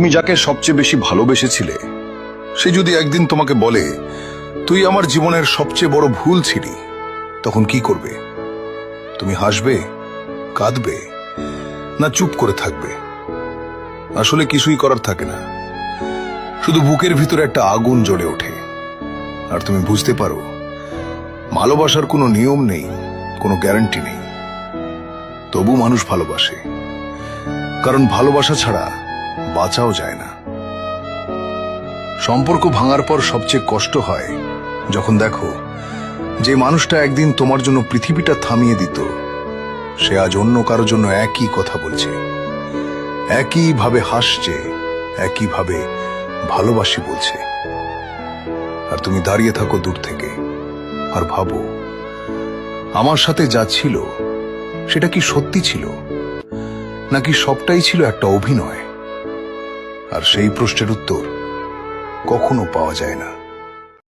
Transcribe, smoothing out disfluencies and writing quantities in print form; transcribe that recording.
তুমি যাকে সবচেয়ে বেশি ভালোবেসেছিলে সে যদি একদিন তোমাকে বলে তুই আমার জীবনের সবচেয়ে বড় ভুল ছিলি, তখন কি করবে? তুমি হাসবে, কাঁদবে, না চুপ করে থাকবে? আসলে কিছুই করার থাকে না, শুধু বুকের ভিতরে একটা আগুন জ্বলে ওঠে। আর তুমি বুঝতে পারো ভালোবাসার কোনো নিয়ম নেই, কোনো গ্যারান্টি নেই। তবু মানুষ ভালোবাসে, কারণ ভালোবাসা ছাড়া বাঁচাও যায় না। সম্পর্ক ভাঙার পর সবচেয়ে কষ্ট হয় যখন দেখো যে মানুষটা একদিন তোমার জন্য পৃথিবীটা থামিয়ে দিত, সে আজ অন্য কারোর জন্য একই কথা বলছে, একইভাবে হাসছে, একইভাবে ভালোবাসি বলছে। আর তুমি দাঁড়িয়ে থাকো দূর থেকে আর ভাবো, আমার সাথে যা ছিল সেটা কি সত্যি ছিল, নাকি সবটাই ছিল একটা অভিনয়? আর সেই প্রশ্নের উত্তর কখনো পাওয়া যায় না।